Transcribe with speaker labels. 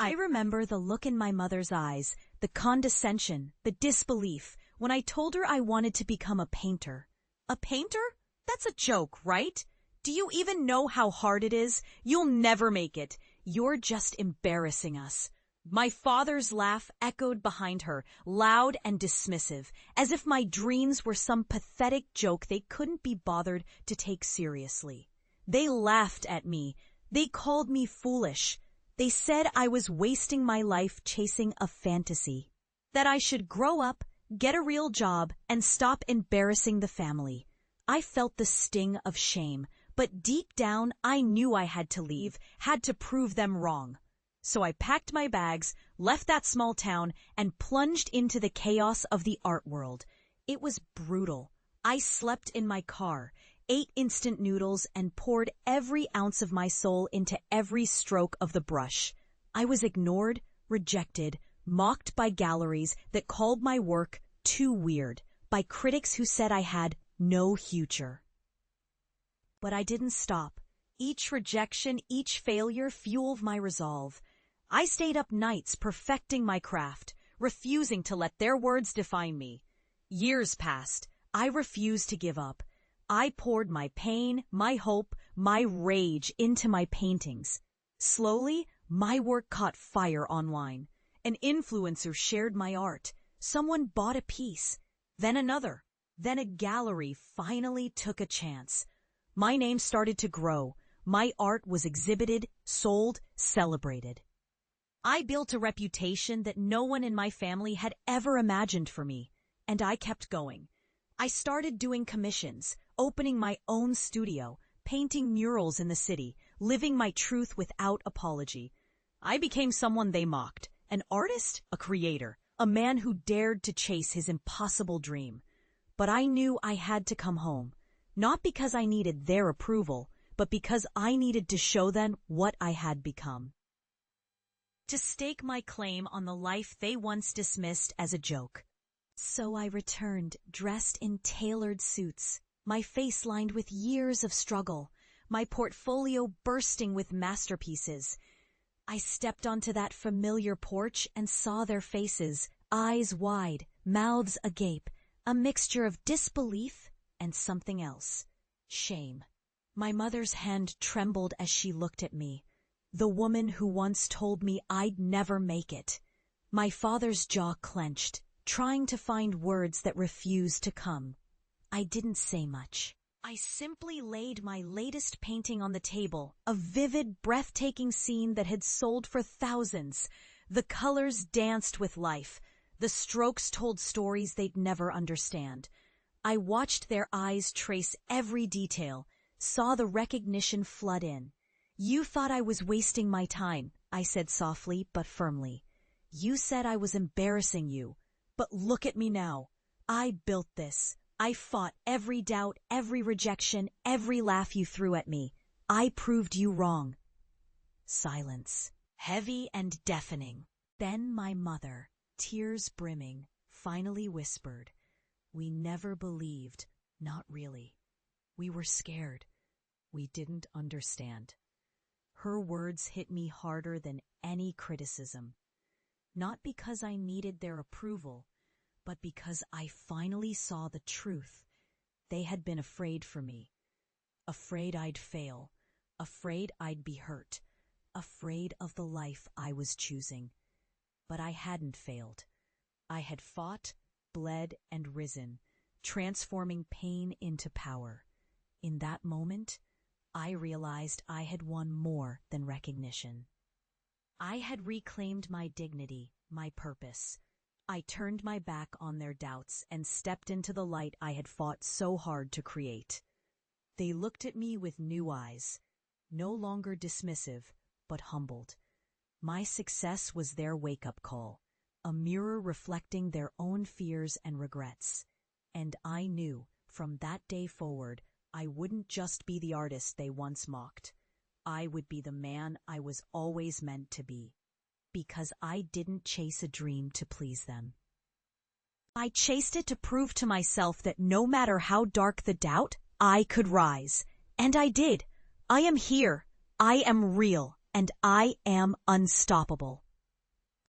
Speaker 1: I remember the look in my mother's eyes, the condescension, the disbelief, when I told her I wanted to become a painter. A painter? That's a joke, right? Do you even know how hard it is? You'll never make it. You're just embarrassing us. My father's laugh echoed behind her, loud and dismissive, as if my dreams were some pathetic joke they couldn't be bothered to take seriously. They laughed at me. They called me foolish. They said I was wasting my life chasing a fantasy, that I should grow up, get a real job, and stop embarrassing the family. I felt the sting of shame, but deep down I knew I had to leave, had to prove them wrong. So I packed my bags, left that small town, and plunged into the chaos of the art world. It was brutal. I slept in my car, ate instant noodles, and poured every ounce of my soul into every stroke of the brush. I was ignored, rejected, mocked by galleries that called my work too weird, by critics who said I had no future. But I didn't stop. Each rejection, each failure fueled my resolve. I stayed up nights perfecting my craft, refusing to let their words define me. Years passed. I refused to give up. I poured my pain, my hope, my rage into my paintings. Slowly, my work caught fire online. An influencer shared my art. Someone bought a piece. Then another. Then a gallery finally took a chance. My name started to grow. My art was exhibited, sold, celebrated. I built a reputation that no one in my family had ever imagined for me, and I kept going. I started doing commissions, opening my own studio, painting murals in the city, living my truth without apology. I became someone they mocked, an artist, a creator, a man who dared to chase his impossible dream. But I knew I had to come home, not because I needed their approval, but because I needed to show them what I had become. To stake my claim on the life they once dismissed as a joke. So I returned, dressed in tailored suits, my face lined with years of struggle, my portfolio bursting with masterpieces. I stepped onto that familiar porch and saw their faces, eyes wide, mouths agape, a mixture of disbelief and something else, shame. My mother's hand trembled as she looked at me, the woman who once told me I'd never make it. My father's jaw clenched, trying to find words that refused to come. I didn't say much. I simply laid my latest painting on the table, a vivid, breathtaking scene that had sold for thousands. The colors danced with life. The strokes told stories they'd never understand. I watched their eyes trace every detail, saw the recognition flood in. You thought I was wasting my time, I said softly but firmly. You said I was embarrassing you. But look at me now. I built this. I fought every doubt, every rejection, every laugh you threw at me. I proved you wrong. Silence, heavy and deafening. Then my mother, tears brimming, finally whispered, "We never believed, not really. We were scared. We didn't understand." Her words hit me harder than any criticism. Not because I needed their approval, but because I finally saw the truth. They had been afraid for me. Afraid I'd fail. Afraid I'd be hurt. Afraid of the life I was choosing. But I hadn't failed. I had fought, bled, and risen, transforming pain into power. In that moment, I realized I had won more than recognition. I had reclaimed my dignity, my purpose. I turned my back on their doubts and stepped into the light I had fought so hard to create. They looked at me with new eyes, no longer dismissive, but humbled. My success was their wake-up call, a mirror reflecting their own fears and regrets. And I knew, from that day forward, I wouldn't just be the artist they once mocked. I would be the man I was always meant to be. Because I didn't chase a dream to please them. I chased it to prove to myself that no matter how dark the doubt, I could rise. And I did. I am here. I am real. And I am unstoppable.